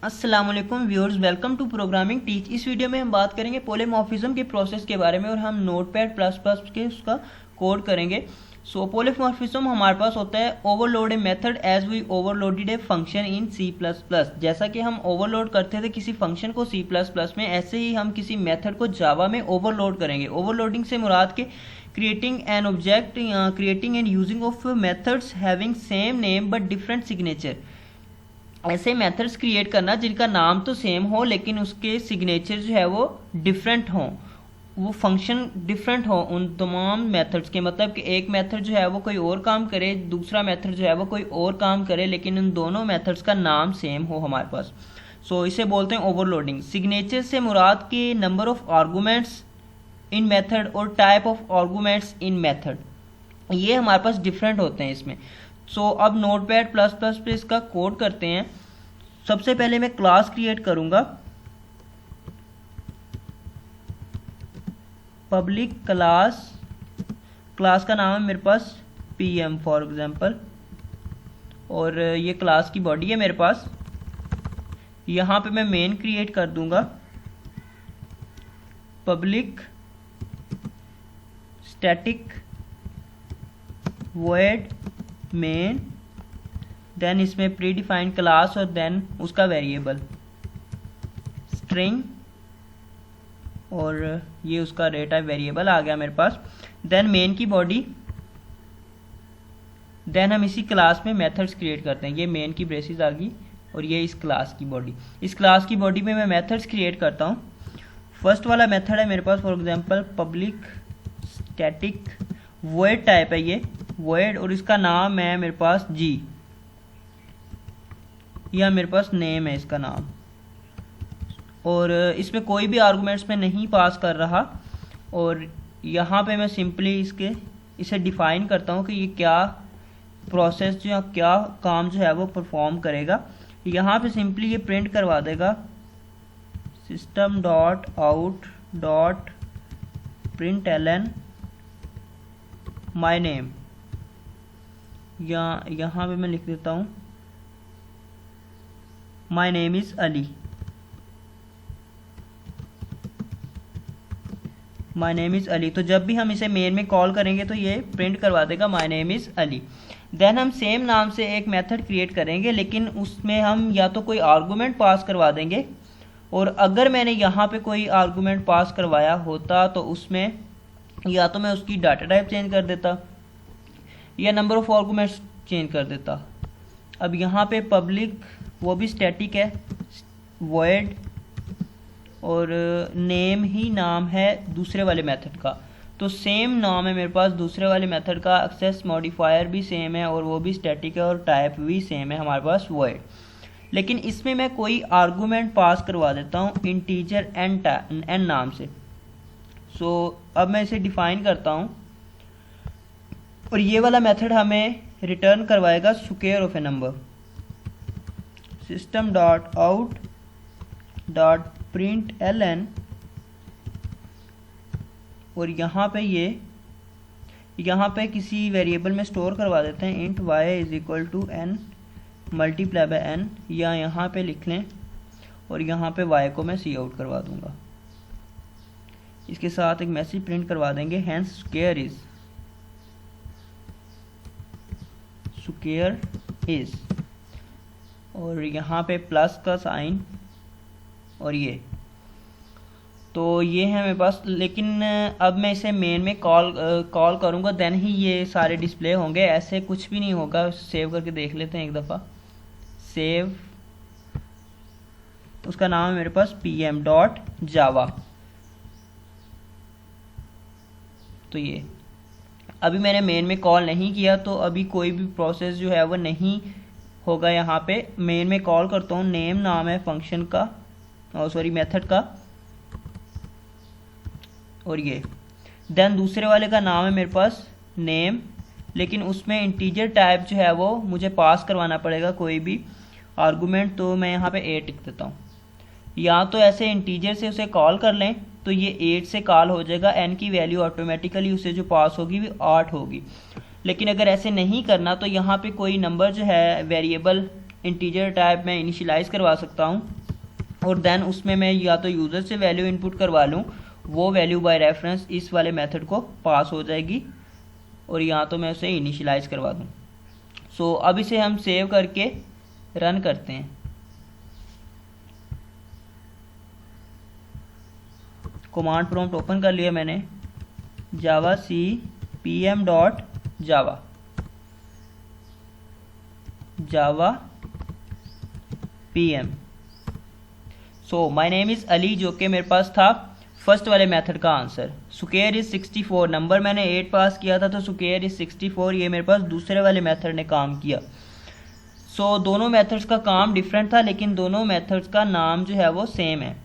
अस्सलाम वालेकुम viewers, welcome to programming teach. इस वीडियो में हम बात करेंगे पॉलीमॉर्फिज्म के प्रोसेस के बारे में और हम नोटपैड प्लस प्लस के उसका कोड करेंगे। सो पॉलीमॉर्फिज्म हमारे पास होता है overload a method as we overloaded a function in C plus plus. जैसा कि हम ओवरलोड करते थे किसी फंक्शन को सी प्लस प्लस में, ऐसे ही हम किसी मेथड को जावा में ओवरलोड करेंगे। ओवरलोडिंग से मुराद के creating an object, creating and using of methods having same name but different signature. ऐसे मेथड्स क्रिएट करना जिनका नाम तो सेम हो लेकिन उसके सिग्नेचर जो है वो डिफरेंट हो, वो फंक्शन डिफरेंट हो उन तमाम मेथड्स के। मतलब कि एक मेथड जो है वो कोई और काम करे, दूसरा मेथड जो है वो कोई और काम करे, लेकिन उन दोनों मेथड्स का नाम सेम हो हमारे पास। सो इसे बोलते हैं ओवरलोडिंग। सिग्नेचर से मुराद के number of arguments in method और type of arguments in method, ये हमारे पास डिफरेंट होते हैं इसमें। सो अब नोटपैड प्लस प्लस पे इसका कोड करते हैं। सबसे पहले मैं क्लास क्रिएट करूंगा, पब्लिक क्लास। क्लास का नाम है मेरे पास पीएम फॉर एग्जांपल, और ये क्लास की बॉडी है मेरे पास। यहाँ पे मैं मेन क्रिएट कर दूंगा, public static void main, then इसमें प्री डिफाइंड क्लास और देन उसका वेरिएबल स्ट्रिंग, और ये उसका डेटा वेरिएबल आ गया मेरे पास। देन मेन की बॉडी, देन हम इसी क्लास में मेथड्स क्रिएट करते हैं। ये मेन की ब्रेसेस आ गई और ये इस क्लास की बॉडी। इस क्लास की बॉडी में मैं मेथड्स क्रिएट करता हूँ। फर्स्ट वाला मेथड है मेरे पास for example public static void type है ये वॉइड, और इसका नाम है मेरे पास जी, यह मेरे पास नेम है इसका नाम, और इसमें कोई भी आर्गुमेंट्स में नहीं पास कर रहा। और यहाँ पे मैं सिंपली इसे डिफाइन करता हूँ कि ये क्या प्रोसेस जो क्या काम जो है वो परफॉर्म करेगा। यहाँ पे सिंपली ये प्रिंट करवा देगा system dot out dot println my name. यहाँ पे मैं लिख देता हूँ माई name is Ali. My name is Ali, तो जब भी हम इसे मेन में कॉल करेंगे तो ये प्रिंट करवा देगा my name is Ali. Then हम सेम नाम से एक मेथड क्रिएट करेंगे, लेकिन उसमें हम या तो कोई आर्गुमेंट पास करवा देंगे, और अगर मैंने यहाँ पे कोई आर्गुमेंट पास करवाया होता तो उसमें या तो मैं उसकी डाटा टाइप चेंज कर देता या नंबर ऑफ आर्गुमेंट्स चेंज कर देता। अब यहाँ पे पब्लिक, वो भी स्टैटिक है, वॉइड, और नेम ही नाम है दूसरे वाले मेथड का, तो सेम नाम है मेरे पास दूसरे वाले मेथड का। एक्सेस मॉडिफायर भी सेम है और वो भी स्टैटिक है, और टाइप भी सेम है हमारे पास वॉइड। लेकिन इसमें मैं कोई आर्गुमेंट पास करवा देता हूँ इंटीजर एन नाम से। सो अब मैं इसे डिफाइन करता हूँ, और ये वाला मेथड हमें रिटर्न करवाएगा square of A number. System dot out dot println, और यहाँ पे किसी वेरिएबल में स्टोर करवा देते हैं int y is equal to n multiply by n, या यहाँ पे लिख लें, और यहाँ पे y को मैं सी आउट करवा दूंगा। इसके साथ एक मैसेज प्रिंट करवा देंगे हैंस स्क्वायर इज, और यहाँ पे प्लस का साइन, और ये तो ये है मेरे पास। लेकिन अब मैं इसे मेन में कॉल करूँगा, देन ही ये सारे डिस्प्ले होंगे, ऐसे कुछ भी नहीं होगा। सेव करके देख लेते हैं एक दफ़ा। सेव, उसका नाम है मेरे पास pm डॉट जावा। तो ये अभी मैंने मेन में कॉल नहीं किया, तो अभी कोई भी प्रोसेस जो है वो नहीं होगा। यहाँ पे मेन में कॉल करता हूँ, नेम नाम है फंक्शन का, सॉरी मेथड का, और ये देन दूसरे वाले का नाम है मेरे पास नेम, लेकिन उसमें इंटीजर टाइप जो है वो मुझे पास करवाना पड़ेगा कोई भी आर्गुमेंट। तो मैं यहाँ पे 8 लिख देता हूँ। या तो ऐसे इंटीजर से उसे कॉल कर लें तो ये 8 से कॉल हो जाएगा, n की वैल्यू ऑटोमेटिकली उसे जो पास होगी वो 8 होगी। लेकिन अगर ऐसे नहीं करना तो यहाँ पे कोई नंबर जो है वेरिएबल इंटीजर टाइप मैं इनिशियलाइज करवा सकता हूँ और देन उसमें मैं या तो यूज़र से वैल्यू इनपुट करवा लूँ, वो वैल्यू बाय रेफरेंस इस वाले मेथड को पास हो जाएगी और यहाँ तो मैं उसे इनिशियलाइज करवा दूँ। सो अब इसे हम सेव करके रन करते हैं। कमांड प्रॉम्प्ट ओपन कर लिया मैंने, जावा सी pm dot Java pm। So my name is Ali, जो कि मेरे पास था फर्स्ट वाले मेथड का आंसर। स्क्वायर इज 64, नंबर मैंने 8 पास किया था तो स्क्वायर इज 64, ये मेरे पास दूसरे वाले मेथड ने काम किया। सो दोनों मेथड्स का काम डिफरेंट था लेकिन दोनों मेथड्स का नाम जो है वो सेम है।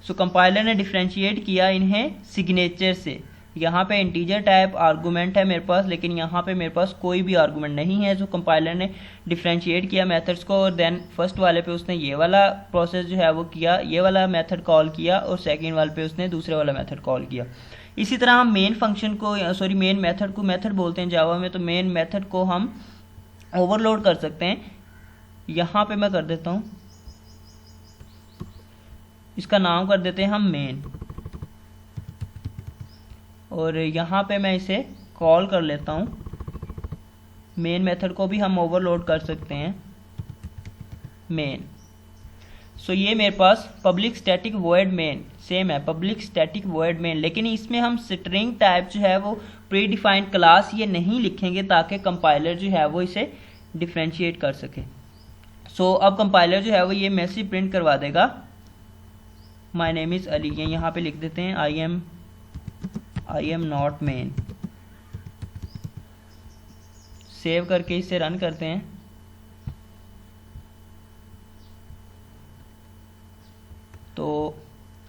सो कंपाइलर ने डिफ्रेंशिएट किया इन्हें सिग्नेचर से। यहाँ पे इंटीजर टाइप आर्गूमेंट है मेरे पास, लेकिन यहाँ पे मेरे पास कोई भी आर्गूमेंट नहीं है। जो कंपाइलर ने डिफ्रेंशिएट किया मेथड्स को और देन फर्स्ट वाले पे उसने ये वाला प्रोसेस जो है वो किया, ये वाला मेथड कॉल किया और सेकंड वाले पे उसने दूसरे वाला मेथड कॉल किया। इसी तरह हम मेन फंक्शन को मेन मेथड को मेथड बोलते हैं जावा में, तो मेन मेथड को हम ओवरलोड कर सकते हैं। यहाँ पे मैं कर देता हूँ, इसका नाम कर देते हैं हम मेन, और यहाँ पे मैं इसे कॉल कर लेता हूँ। मेन मेथड को भी हम ओवरलोड कर सकते हैं मेन। सो ये मेरे पास public static void main same है, पब्लिक स्टैटिक वॉइड मेन, लेकिन इसमें हम स्ट्रिंग टाइप जो है वो प्री डिफाइंड क्लास ये नहीं लिखेंगे ताकि कंपाइलर जो है वो इसे डिफ्रेंशिएट कर सके। सो अब कंपाइलर जो है वो ये मैसेज प्रिंट करवा देगा, माय नेम इज़ अली। ये यहाँ पे लिख देते हैं I am not main. Save करके इसे रन करते हैं। तो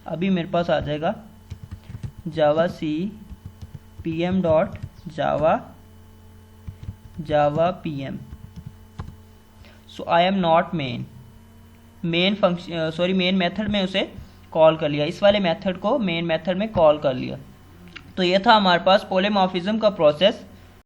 अभी मेरे पास आ जाएगा जावा सी pm dot Java pm। So I am not main, main function main method में उसे कॉल कर लिया, इस वाले मेथड को मेन मेथड में कॉल कर लिया। तो ये था हमारे पास पॉलीमॉर्फिज्म का प्रोसेस।